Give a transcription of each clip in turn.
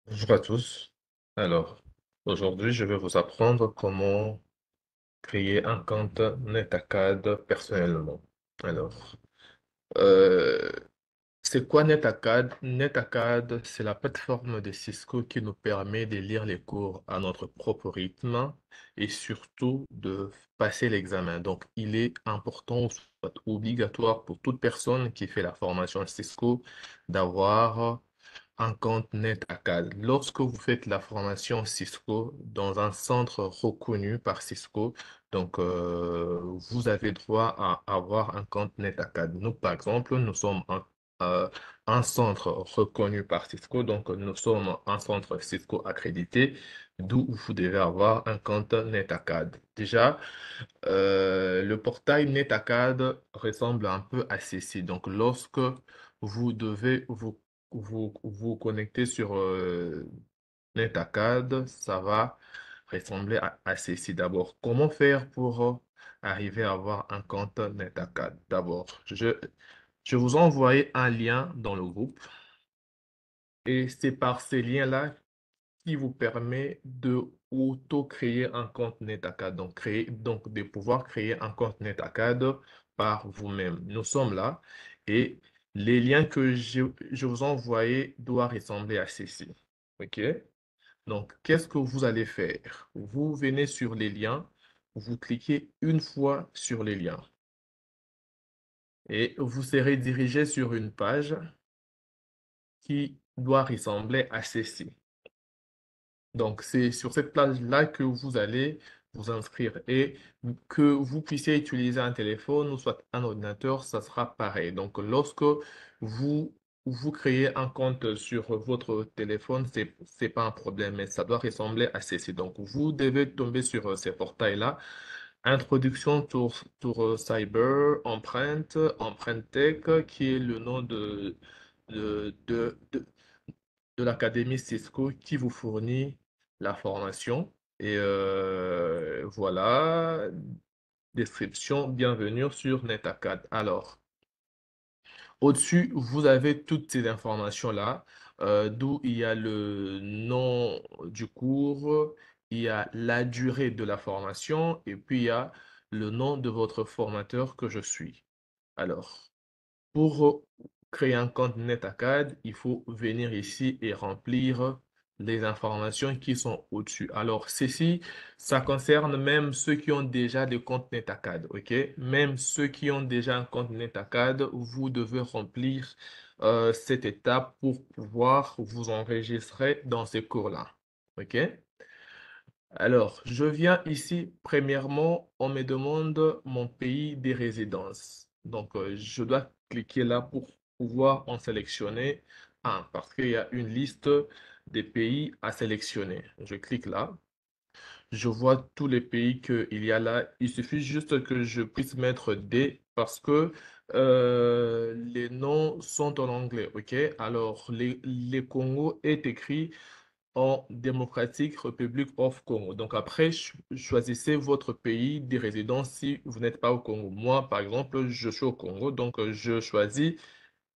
Bonjour à tous. Alors, aujourd'hui, je vais vous apprendre comment créer un compte NetAcad personnellement. Alors, euh, c'est quoi NetAcad? NetAcad, c'est la plateforme de Cisco qui nous permet de lire les cours à notre propre rythme et surtout de passer l'examen. Donc, il est important, soit obligatoire pour toute personne qui fait la formation Cisco d'avoir un compte NetAcad. Lorsque vous faites la formation Cisco dans un centre reconnu par Cisco, vous avez droit à avoir un compte NetAcad. Nous, par exemple, nous sommes euh, un centre reconnu par Cisco, donc nous sommes un centre Cisco accrédité, d'où vous devez avoir un compte NetAcad. Déjà, le portail NetAcad ressemble un peu à ceci. Donc, lorsque vous devez vous connecter sur NetAcad, ça va ressembler à ceci. D'abord, comment faire pour arriver à avoir un compte NetAcad? D'abord, je vous ai envoyé un lien dans le groupe et c'est par ces liens-là qui vous permet de auto-créer un compte NetAcad. Donc de pouvoir créer un compte NetAcad par vous-même. Nous sommes là et les liens que je vous ai envoyés doivent ressembler à ceci. OK? Donc, qu'est-ce que vous allez faire? Vous venez sur les liens, vous cliquez une fois sur les liens et vous serez dirigé sur une page qui doit ressembler à ceci. Donc, c'est sur cette plage-là que vous allez vous inscrire et que vous puissiez utiliser un téléphone ou soit un ordinateur, ça sera pareil. Donc, lorsque vous, vous créez un compte sur votre téléphone, c'est pas un problème, mais ça doit ressembler à ceci. Donc, vous devez tomber sur ces portails-là. Introduction Tour Cyber, Empreinte Tech, qui est le nom de, de, de- de l'Académie Cisco qui vous fournit la formation. Et voilà, description, bienvenue sur NetAcad. Alors, au-dessus, vous avez toutes ces informations-là, d'où il y a le nom du cours, il y a la durée de la formation, et puis il y a le nom de votre formateur que je suis. Alors, pour créer un compte NetAcad, il faut venir ici et remplir les informations qui sont au-dessus. Alors, ceci, ça concerne même ceux qui ont déjà des comptes NetAcad, OK? Même ceux qui ont déjà un compte NetAcad, vous devez remplir cette étape pour pouvoir vous enregistrer dans ces cours-là, OK? Alors, je viens ici, premièrement, on me demande mon pays de résidence. Donc, je dois cliquer là pour pouvoir en sélectionner un, parce qu'il y a une liste des pays à sélectionner. Je clique là, je vois tous les pays qu'il y a là. Il suffit juste que je puisse mettre D parce que les noms sont en anglais, OK? Alors, les Congo est écrit en Démocratique République of Congo. Donc après, choisissez votre pays de résidence si vous n'êtes pas au Congo. Moi, par exemple, je suis au Congo, donc je choisis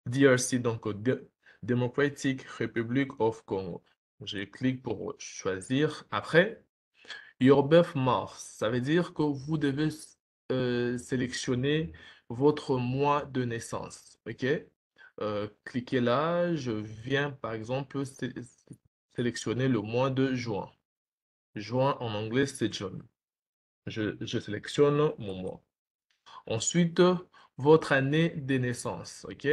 DRC, donc Democratic Republic of Congo. Je clique pour choisir. Après, Your birth month, ça veut dire que vous devez sélectionner votre mois de naissance. OK? Cliquez là, je viens par exemple sélectionner le mois de juin. Juin en anglais, c'est June. Je sélectionne mon mois. Ensuite, votre année de naissance. OK?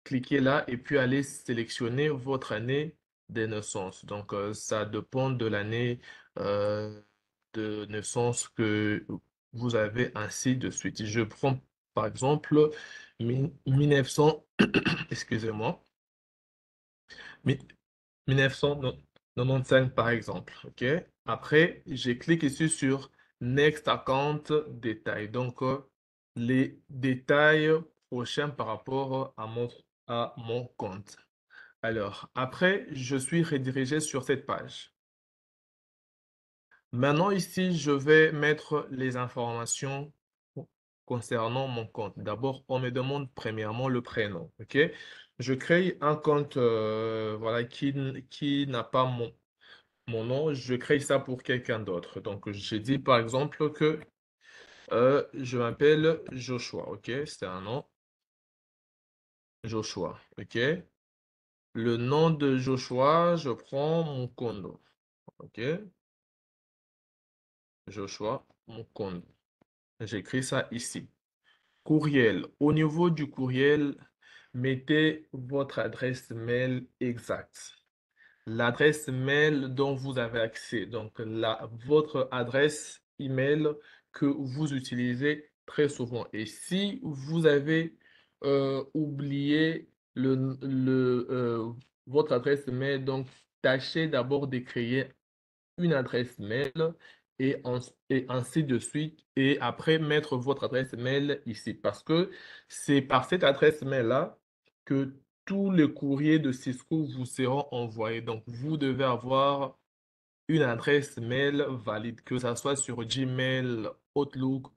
Cliquez là et puis allez sélectionner votre année de naissance. Donc, ça dépend de l'année euh, de naissance que vous avez ainsi de suite. Je prends par exemple 1900, excusez-moi, 1995 par exemple. OK? Après, je clique ici sur Next Account Détails. Donc, les détails prochains par rapport à mon compte. Alors, après, je suis redirigé sur cette page. Maintenant, ici, je vais mettre les informations concernant mon compte. D'abord, on me demande premièrement le prénom. OK? Je crée un compte voilà, qui n'a pas mon nom. Je crée ça pour quelqu'un d'autre. Donc, je dis par exemple que je m'appelle Joshua. OK? C'est un nom. Joshua. OK? Le nom de Joshua, je prends mon compte. OK? Joshua, mon compte. J'écris ça ici. Courriel. Au niveau du courriel, mettez votre adresse mail exacte. L'adresse mail dont vous avez accès. Donc, votre adresse email que vous utilisez très souvent. Et si vous avez oublié votre adresse mail, donc tâchez d'abord de créer une adresse mail et ainsi de suite. Et après, mettre votre adresse mail ici. Parce que c'est par cette adresse mail-là que tous les courriers de Cisco vous seront envoyés. Donc, vous devez avoir une adresse mail valide, que ça soit sur Gmail, Outlook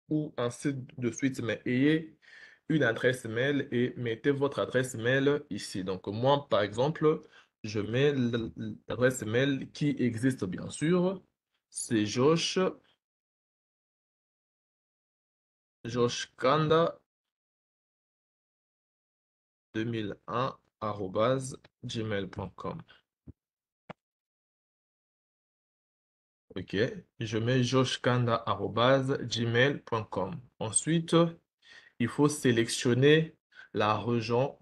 ou ainsi de suite. Mais ayez une adresse mail et mettez votre adresse mail ici. Donc, moi, par exemple, je mets l'adresse mail qui existe bien sûr. C'est joshkanda 2001 @gmail.com. OK. Je mets joshkanda@gmail.com. Ensuite, il faut sélectionner la région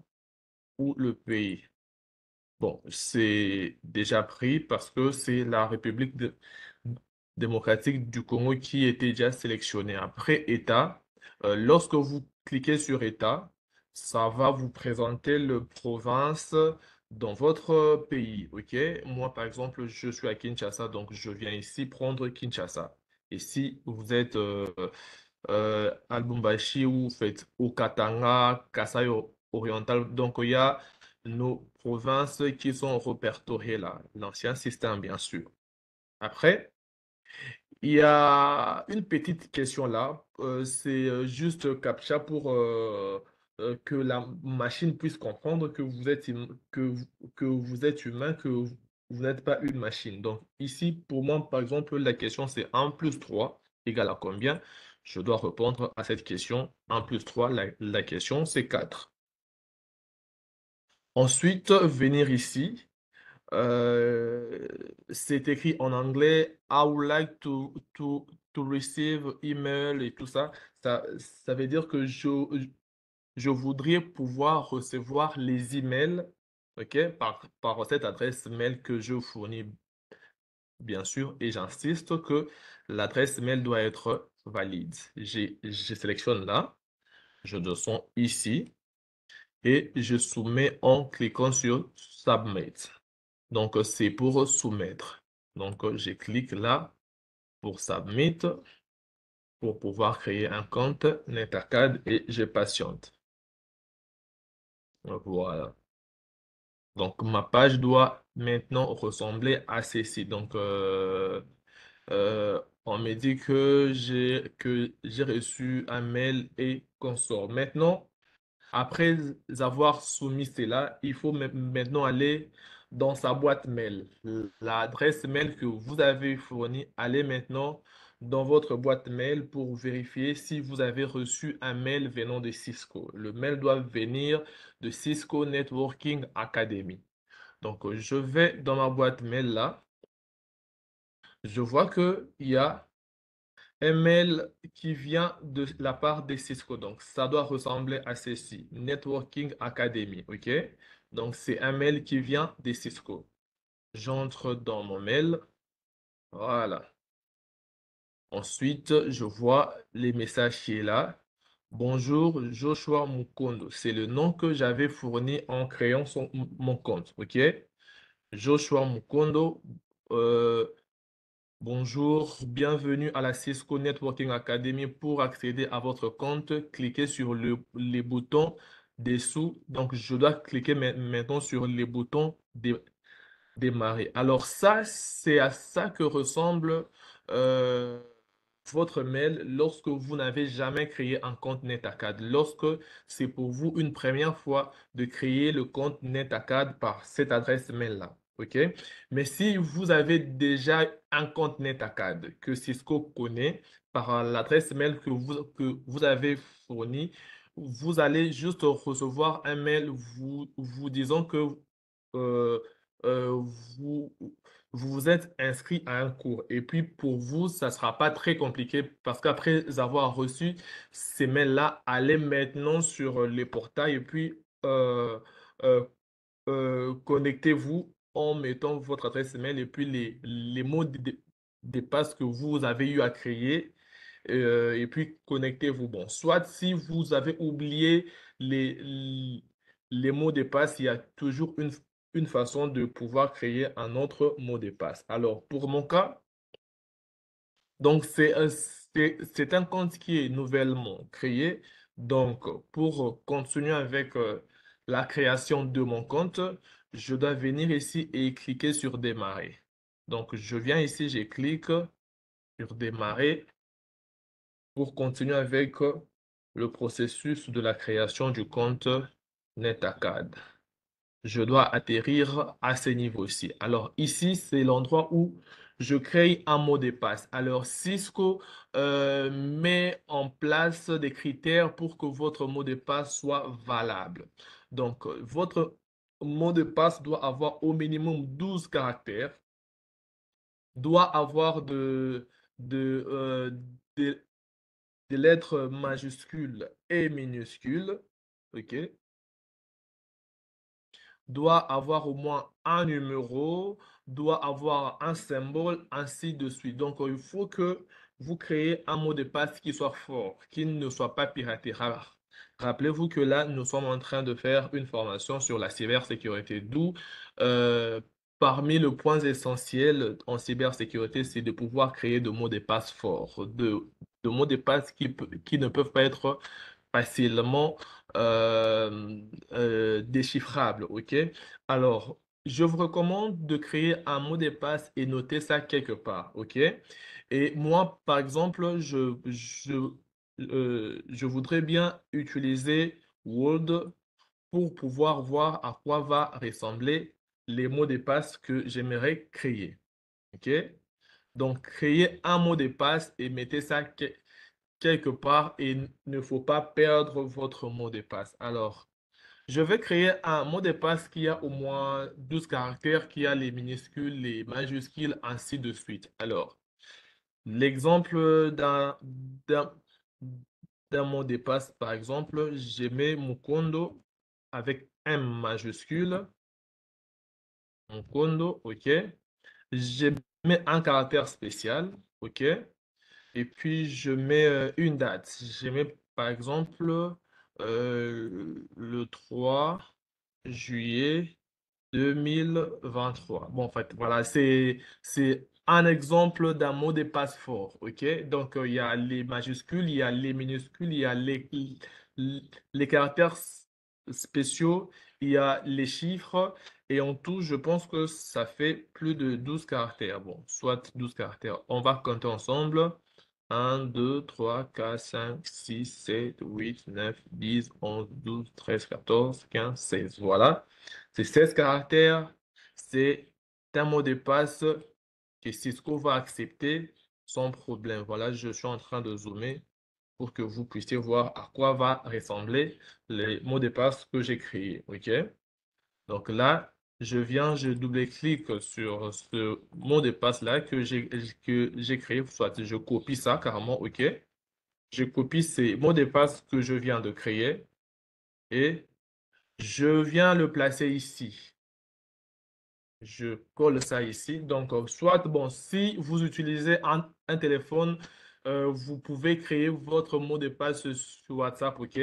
ou le pays. Bon, c'est déjà pris parce que c'est la démocratique du Congo qui était déjà sélectionnée. Après État, lorsque vous cliquez sur État, ça va vous présenter le province dans votre pays. OK? Moi, par exemple, je suis à Kinshasa, donc je viens ici prendre Kinshasa. Et si vous êtes à Lubumbashi ou vous faites au Katanga, Kasai oriental, donc il y a nos provinces qui sont répertoriées là, l'ancien système bien sûr. Après, il y a une petite question là, c'est juste CAPTCHA pour que la machine puisse comprendre que vous êtes, que vous êtes humain, que vous n'êtes pas une machine. Donc ici, pour moi, par exemple, la question c'est 1 plus 3 égale à combien? Je dois répondre à cette question. 1 plus 3, la question c'est 4. Ensuite, venir ici. Euh, c'est écrit en anglais, I would like to receive email et tout ça. Ça veut dire que je voudrais pouvoir recevoir les emails, ok, par cette adresse mail que je fournis, bien sûr, et j'insiste que l'adresse mail doit être valide. Je sélectionne là, je descends ici et je soumets en cliquant sur Submit. Donc, c'est pour soumettre. Donc, je clique là pour Submit pour pouvoir créer un compte NetAcad et je patiente. Voilà. Donc, ma page doit maintenant ressembler à ceci. Donc, on me dit que j'ai reçu un mail et consort. Maintenant, après avoir soumis cela, il faut maintenant aller dans sa boîte mail. L'adresse mail que vous avez fournie, allez maintenant dans votre boîte mail pour vérifier si vous avez reçu un mail venant de Cisco. Le mail doit venir de Cisco Networking Academy. Donc, je vais dans ma boîte mail là. Je vois qu'il y a un mail qui vient de la part de Cisco. Donc, ça doit ressembler à ceci. Networking Academy. OK? Donc, c'est un mail qui vient de Cisco. J'entre dans mon mail. Voilà. Ensuite, je vois les messages qui est là. Bonjour, Joshua Mukondo. C'est le nom que j'avais fourni en créant mon compte. OK? Joshua Mukondo. euh, Bonjour, bienvenue à la Cisco Networking Academy. Pour accéder à votre compte, cliquez sur les boutons dessous. Donc, je dois cliquer maintenant sur les boutons démarrer. Alors ça, c'est à ça que ressemble euh, votre mail lorsque vous n'avez jamais créé un compte NetAcad, lorsque c'est pour vous une première fois de créer le compte NetAcad par cette adresse mail-là. OK? Mais si vous avez déjà un compte NetAcad que Cisco connaît par l'adresse mail que vous avez fournie, vous allez juste recevoir un mail vous disant que euh, euh, vous, vous vous êtes inscrit à un cours. Et puis pour vous, ça ne sera pas très compliqué parce qu'après avoir reçu ces mails-là, allez maintenant sur les portails et puis euh, connectez-vous en mettant votre adresse email et puis les mots de passe que vous avez eu à créer et puis connectez-vous. Bon, soit si vous avez oublié les mots de passe, il y a toujours une façon de pouvoir créer un autre mot de passe. Alors, pour mon cas, donc c'est un compte qui est nouvellement créé. Donc, pour continuer avec la création de mon compte, je dois venir ici et cliquer sur démarrer. Donc, je viens ici, je clique sur démarrer pour continuer avec le processus de la création du compte NetAcad. Je dois atterrir à ce niveau-ci. Alors ici, c'est l'endroit où je crée un mot de passe. Alors Cisco met en place des critères pour que votre mot de passe soit valable. Donc, votre mot de passe doit avoir au minimum 12 caractères, doit avoir de, euh, des des lettres majuscules et minuscules, ok, doit avoir au moins un numéro, doit avoir un symbole, ainsi de suite. Donc, il faut que vous créez un mot de passe qui soit fort, qui ne soit pas piraté. Rappelez-vous que là, nous sommes en train de faire une formation sur la cybersécurité, d'où euh, parmi les points essentiels en cybersécurité, c'est de pouvoir créer de mots de passe forts, de mots de passe qui ne peuvent pas être facilement déchiffrable, ok? Alors, je vous recommande de créer un mot de passe et noter ça quelque part, ok? Et moi, par exemple, je voudrais bien utiliser Word pour pouvoir voir à quoi va ressembler les mots de passe que j'aimerais créer, ok? Donc, créez un mot de passe et mettez ça quelque part et ne faut pas perdre votre mot de passe. Alors, je vais créer un mot de passe qui a au moins 12 caractères, qui a les minuscules, les majuscules, ainsi de suite. Alors, l'exemple d'un mot de passe, par exemple, je mets Mukondo avec un majuscule, Mukondo, ok. Je mets un caractère spécial, ok. Et puis, je mets une date. Je mets, par exemple, le 3 juillet 2023. Bon, en fait, voilà, c'est un exemple d'un mot de passe fort, OK? Donc, il y a les majuscules, il y a les minuscules, il y a les caractères spéciaux, il y a les chiffres, et en tout, je pense que ça fait plus de 12 caractères. Bon, soit 12 caractères. On va compter ensemble. 1, 2, 3, 4, 5, 6, 7, 8, 9, 10, 11, 12, 13, 14, 15, 16. Voilà. C'est 16 caractères. C'est un mot de passe que Cisco va accepter sans problème. Voilà, je suis en train de zoomer pour que vous puissiez voir à quoi va ressembler les mots de passe que j'ai créés. OK? Donc là, je double-clique sur ce mot de passe-là que j'ai créé, soit je copie ça carrément, OK? Je copie ces mots de passe que je viens de créer et je viens le placer ici. Je colle ça ici. Donc, soit, bon, si vous utilisez un téléphone, vous pouvez créer votre mot de passe sur WhatsApp, OK?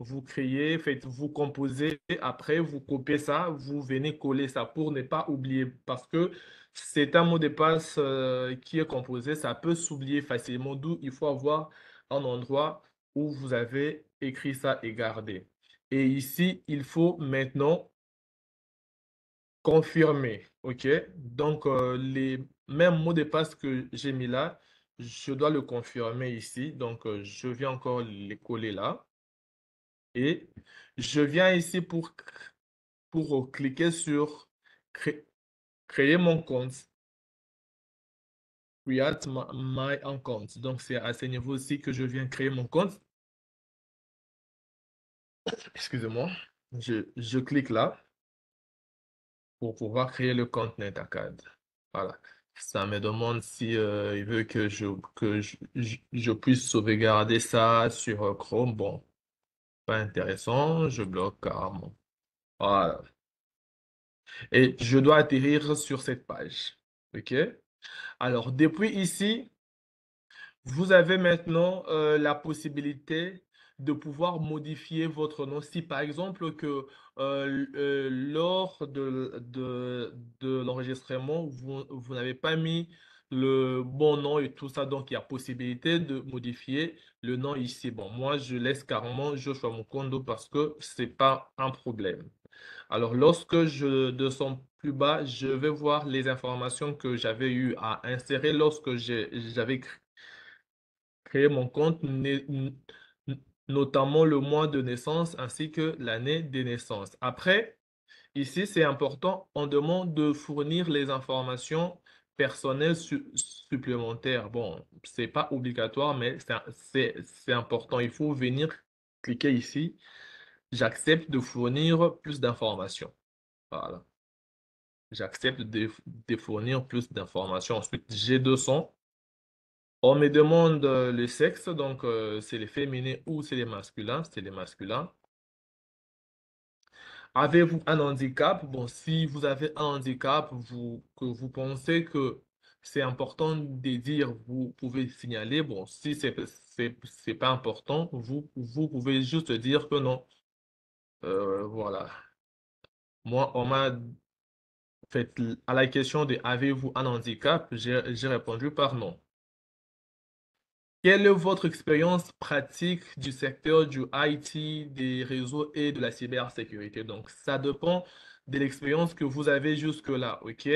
Vous créez, faites, vous composez, après, vous copiez ça, vous venez coller ça pour ne pas oublier parce que c'est un mot de passe qui est composé, ça peut s'oublier facilement, d'où il faut avoir un endroit où vous avez écrit ça et gardé. Et ici, il faut maintenant confirmé, OK? Donc, les mêmes mots de passe que j'ai mis là, je dois le confirmer ici. Donc, je viens encore les coller là. Et je viens ici pour cliquer sur créer mon compte. Create my account. Donc, c'est à ce niveau aussi que je viens créer mon compte. Excusez-moi. Je clique là pour pouvoir créer le compte NetAcad. Voilà. Ça me demande si il veut que je puisse sauvegarder ça sur Chrome. Bon, pas intéressant. Je bloque carrément. Voilà. Et je dois atterrir sur cette page. OK? Alors, depuis ici, vous avez maintenant la possibilité de pouvoir modifier votre nom. Si par exemple que lors de l'enregistrement, vous n'avez pas mis le bon nom et tout ça, donc il y a possibilité de modifier le nom ici. Bon, moi, je laisse carrément Joshua Mukondo parce que c'est pas un problème. Alors, lorsque je descends plus bas, je vais voir les informations que j'avais eu à insérer lorsque j'avais créé mon compte, notamment le mois de naissance ainsi que l'année de naissance. Après, ici, c'est important, on demande de fournir les informations personnelles supplémentaires. Bon, c'est pas obligatoire, mais c'est important. Il faut venir cliquer ici. J'accepte de fournir plus d'informations. Voilà. J'accepte de fournir plus d'informations. Ensuite, j'ai 200. On me demande le sexe, donc c'est les féminins ou c'est les masculins, c'est les masculins. Avez-vous un handicap? Bon, si vous avez un handicap, que vous pensez que c'est important de dire, vous pouvez signaler. Bon, si c'est pas important, vous pouvez juste dire que non. Voilà. Moi, on m'a fait à la question de avez-vous un handicap? J'ai répondu par non. Quelle est votre expérience pratique du secteur du IT, des réseaux et de la cybersécurité? Donc, ça dépend de l'expérience que vous avez jusque-là, OK?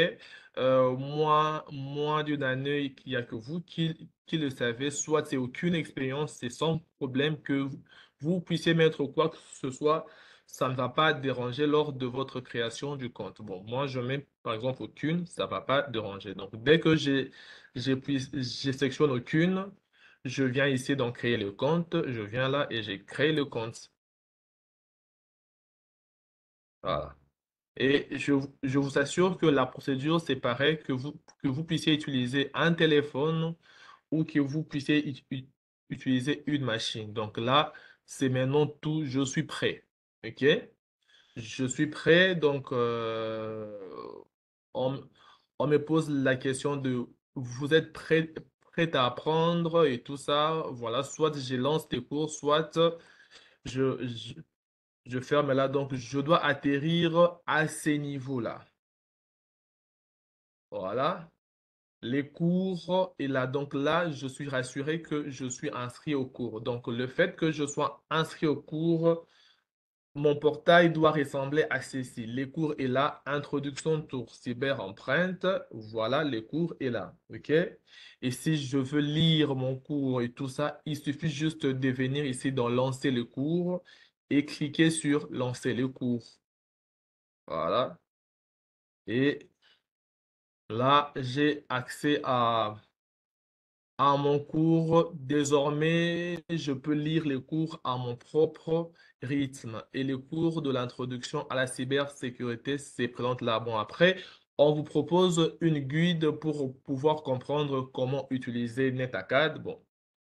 Moins d'une année, il n'y a que vous qui le savez. Soit c'est aucune expérience, c'est sans problème que vous puissiez mettre quoi que ce soit. Ça ne va pas déranger lors de votre création du compte. Bon, moi, je mets par exemple aucune, ça ne va pas déranger. Donc, dès que j'ai sélectionne aucune, je viens ici donc créer le compte. Je viens là et j'ai créé le compte. Voilà. Et je vous assure que la procédure, c'est pareil, que vous puissiez utiliser un téléphone ou que vous puissiez utiliser une machine. Donc là, c'est maintenant tout. Je suis prêt. OK? Je suis prêt. Donc, on, on me pose la question de vous êtes prêt à apprendre et tout ça. Voilà, soit je lance des cours, soit je, je, je ferme là. Donc, je dois atterrir à ces niveaux-là. Voilà. Les cours, et là, donc là, je suis rassuré que je suis inscrit au cours. Donc, le fait que je sois inscrit au cours, mon portail doit ressembler à ceci. Les cours est là, introduction tour cyber empreinte. Voilà, les cours est là. OK? Et si je veux lire mon cours et tout ça, il suffit juste de venir ici dans lancer le cours et cliquer sur lancer le cours. Voilà. Et là, j'ai accès à mon cours. Désormais, je peux lire les cours à mon propre rythme. Et les cours de l'introduction à la cybersécurité se présentent là. Bon, après, on vous propose une guide pour pouvoir comprendre comment utiliser NetAcad. Bon,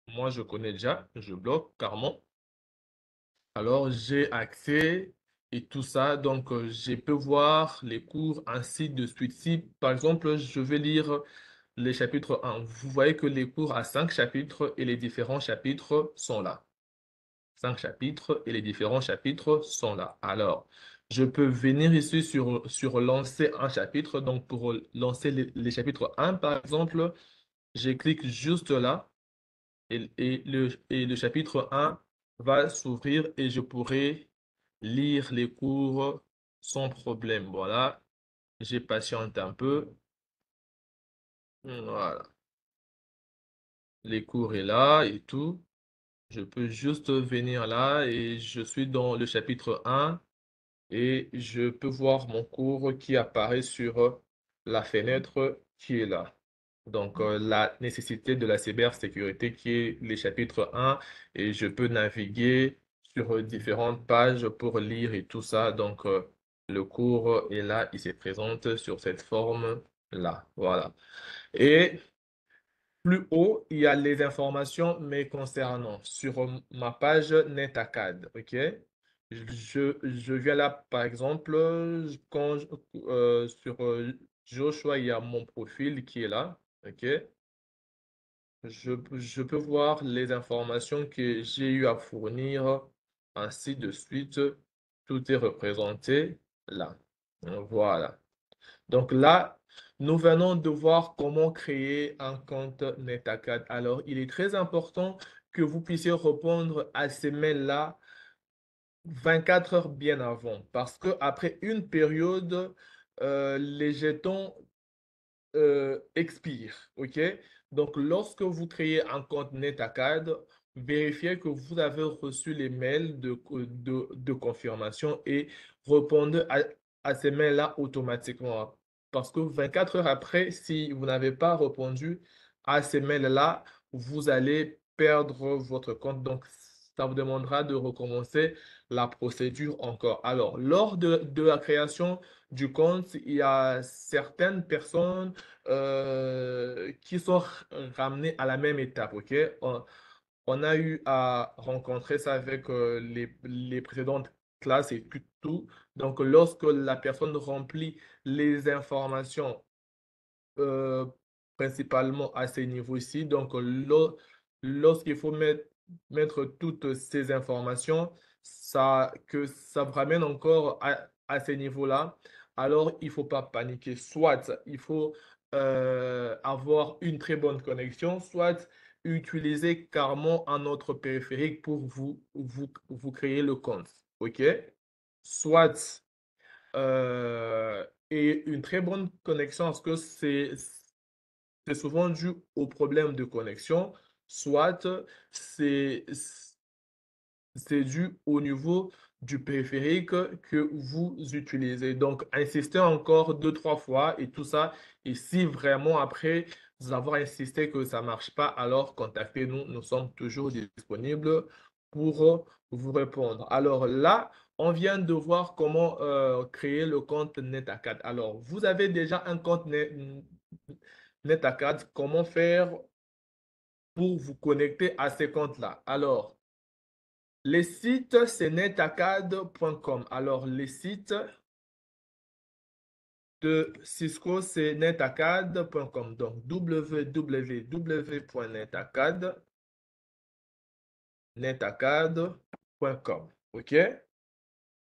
moi, je connais déjà, je bloque carrément. Alors, j'ai accès et tout ça. Donc, je peux voir les cours ainsi de suite. Si, par exemple, je vais lire les chapitres 1. Vous voyez que les cours à 5 chapitres et les différents chapitres sont là. 5 chapitres et les différents chapitres sont là. Alors, je peux venir ici sur lancer un chapitre. Donc, pour lancer les chapitres 1, par exemple, je clique juste là et le chapitre 1 va s'ouvrir et je pourrai lire les cours sans problème. Voilà, j'ai patienté un peu. Voilà. les cours est là et tout. Je peux juste venir là et je suis dans le chapitre 1 et je peux voir mon cours qui apparaît sur la fenêtre qui est là. Donc, la nécessité de la cybersécurité qui est le chapitre 1 et je peux naviguer sur différentes pages pour lire et tout ça. Donc, le cours est là, il se présente sur cette forme-là. Voilà. Et plus haut, il y a les informations me concernant sur ma page NetAcad. OK? Je viens là, par exemple, sur Joshua, il y a mon profil qui est là. OK? Je peux voir les informations que j'ai eu à fournir, ainsi de suite. Tout est représenté là. Voilà. Donc là, nous venons de voir comment créer un compte NetAcad. Alors, il est très important que vous puissiez répondre à ces mails-là 24 heures bien avant, parce qu'après une période, les jetons expire. OK? Donc, lorsque vous créez un compte NetAcad, vérifiez que vous avez reçu les mails de confirmation et répondez à ces mails-là automatiquement. Parce que 24 heures après, si vous n'avez pas répondu à ces mails-là, vous allez perdre votre compte. Donc, ça vous demandera de recommencer la procédure encore. Alors, lors de la création du compte, il y a certaines personnes qui sont ramenés à la même étape, OK? On a eu à rencontrer ça avec les précédentes classes et tout. Donc, lorsque la personne remplit les informations euh, principalement à ces niveaux-ci. Donc, lorsqu'il faut mettre toutes ces informations, que ça vous ramène encore à ces niveaux-là, alors il ne faut pas paniquer. Soit il faut avoir une très bonne connexion, soit utiliser carrément un autre périphérique pour vous créer le compte. OK? Soit et une très bonne connexion, parce que c'est souvent dû au problème de connexion, soit c'est c'est dû au niveau du périphérique que vous utilisez. Donc, insistez encore deux, trois fois et tout ça. Et si vraiment après vous avoir insisté que ça ne marche pas, alors contactez-nous. Nous sommes toujours disponibles pour vous répondre. Alors là, on vient de voir comment créer le compte NetAcad. Alors, vous avez déjà un compte NetAcad. Comment faire pour vous connecter à ces comptes-là? Alors, les sites, c'est netacad.com. Alors, les sites de Cisco, c'est netacad.com. Donc, www.netacad.com. OK?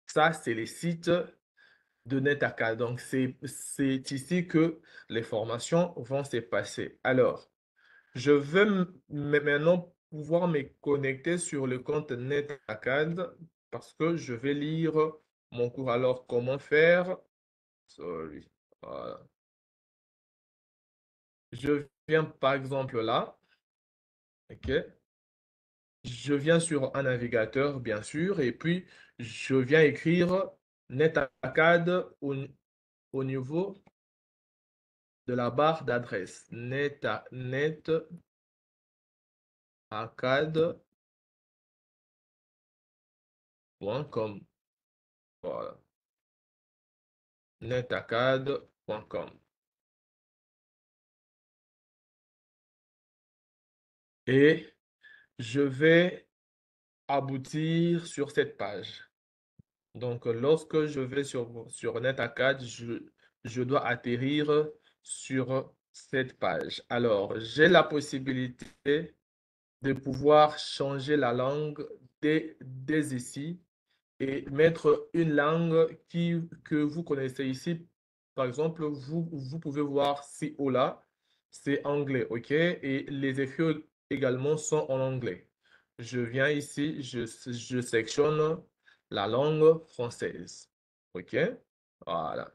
Ça, c'est les sites de NetAcad. Donc, c'est ici que les formations vont se passer. Alors, je veux maintenant pouvoir me connecter sur le compte NetAcad parce que je vais lire mon cours. Alors, comment faire? Sorry. Voilà. Je viens par exemple là. OK? Je viens sur un navigateur, bien sûr, et puis je viens écrire NetAcad au niveau de la barre d'adresse. netacad.com. Voilà. netacad.com. Et je vais aboutir sur cette page. Donc, lorsque je vais sur NetAcad, je dois atterrir sur cette page. Alors, j'ai la possibilité de pouvoir changer la langue dès ici et mettre une langue que vous connaissez ici. Par exemple, vous pouvez voir ci ou là, c'est anglais, OK? Et les écrits également sont en anglais. Je viens ici, je sélectionne la langue française, OK? Voilà.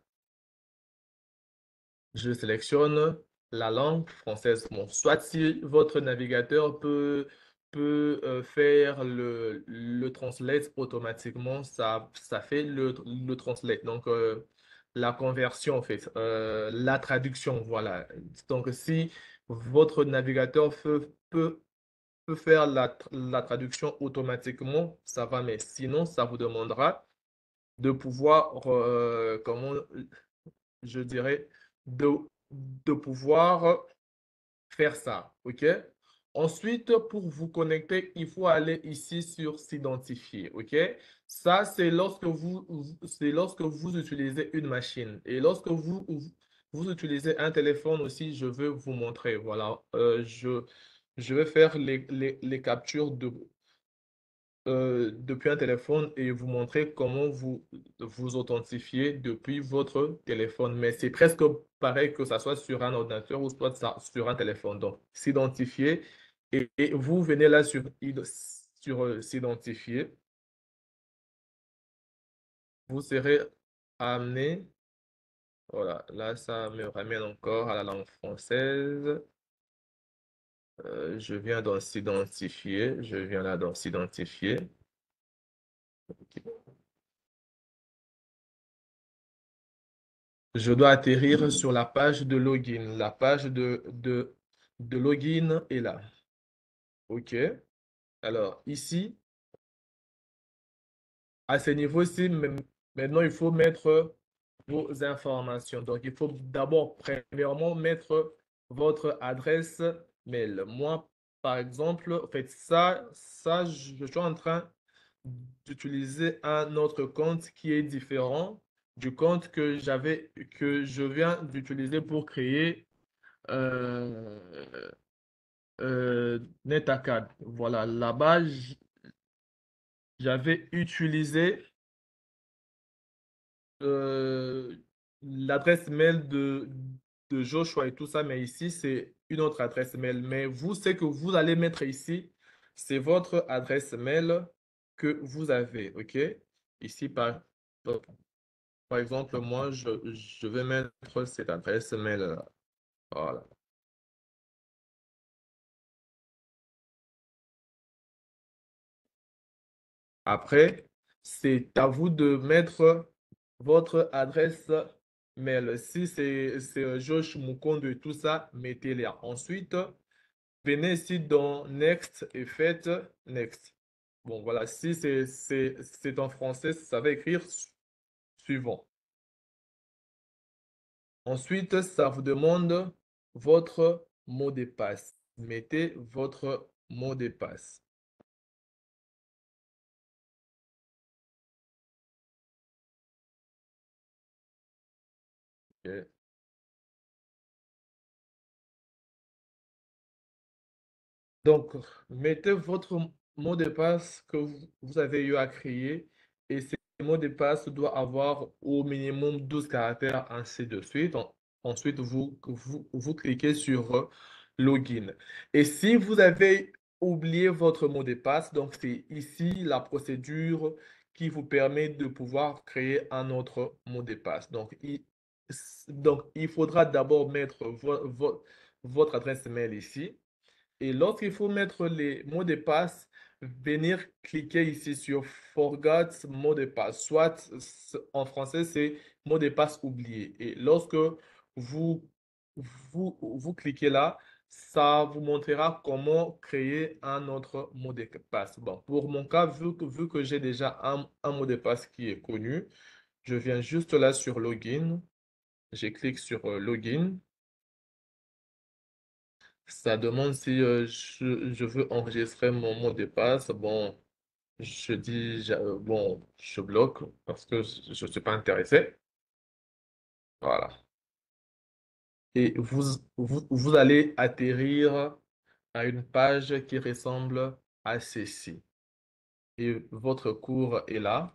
Je sélectionne la langue française. Bon, soit si votre navigateur peut faire le translate automatiquement, ça fait le translate. Donc, la conversion, en fait, la traduction, voilà. Donc, si votre navigateur peut faire la traduction automatiquement, ça va, mais sinon, ça vous demandera de pouvoir, comment je dirais, de, de pouvoir faire ça, OK? Ensuite, pour vous connecter, il faut aller ici sur s'identifier, OK? Ça, c'est lorsque vous utilisez une machine. Et lorsque vous utilisez un téléphone aussi, je veux vous montrer. Voilà, je vais faire les captures depuis un téléphone et vous montrer comment vous authentifier depuis votre téléphone. Mais c'est presque pareil que ça soit sur un ordinateur ou soit sur un téléphone. Donc, s'identifier et vous venez là sur s'identifier. Vous serez amené, voilà, là, ça me ramène encore à la langue française. Je viens dans s'identifier. Je viens là dans s'identifier. Je dois atterrir sur la page de login. La page de login est là. OK. Alors, ici, à ce niveau-ci, maintenant, il faut mettre vos informations. Donc, il faut d'abord, premièrement, mettre votre adresse mail. Moi, par exemple, en fait, je suis en train d'utiliser un autre compte qui est différent du compte que je viens d'utiliser pour créer NetAcad. Voilà, là-bas, j'avais utilisé euh, l'adresse mail de Joshua et tout ça, mais ici, c'est une autre adresse mail. Mais vous, ce que vous allez mettre ici, c'est votre adresse mail que vous avez, OK? Ici, par exemple, moi, je vais mettre cette adresse mail-là. Voilà. Après, c'est à vous de mettre votre adresse mail. Si c'est Josh Mukondo et tout ça, mettez-les. Ensuite, venez ici dans Next et faites Next. Bon, voilà. Si c'est en français, ça va écrire suivant. Ensuite, ça vous demande votre mot de passe. Mettez votre mot de passe. OK. Donc, mettez votre mot de passe que vous avez eu à créer et ce mot de passe doit avoir au minimum 12 caractères, ainsi de suite. Ensuite, vous cliquez sur Login. Et si vous avez oublié votre mot de passe, donc c'est ici la procédure qui vous permet de pouvoir créer un autre mot de passe. Donc, il faudra d'abord mettre votre adresse mail ici. Et lorsqu'il faut mettre les mots de passe, venir cliquer ici sur Forgot mot de passe. Soit en français, c'est mot de passe oublié. Et lorsque vous, vous cliquez là, ça vous montrera comment créer un autre mot de passe. Bon, pour mon cas, vu que j'ai déjà un mot de passe qui est connu, je viens juste là sur Login. Je clique sur Login. Ça demande si je veux enregistrer mon mot de passe. Bon, je dis, bon, je bloque parce que je ne suis pas intéressé. Voilà. Et vous allez atterrir à une page qui ressemble à ceci. Et votre cours est là.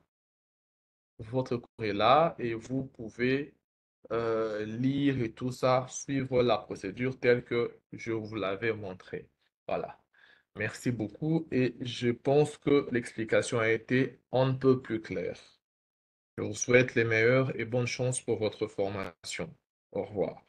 Votre cours est là et vous pouvez lire et tout ça, suivre la procédure telle que je vous l'avais montré. Voilà. Merci beaucoup et je pense que l'explication a été un peu plus claire. Je vous souhaite les meilleures et bonne chance pour votre formation. Au revoir.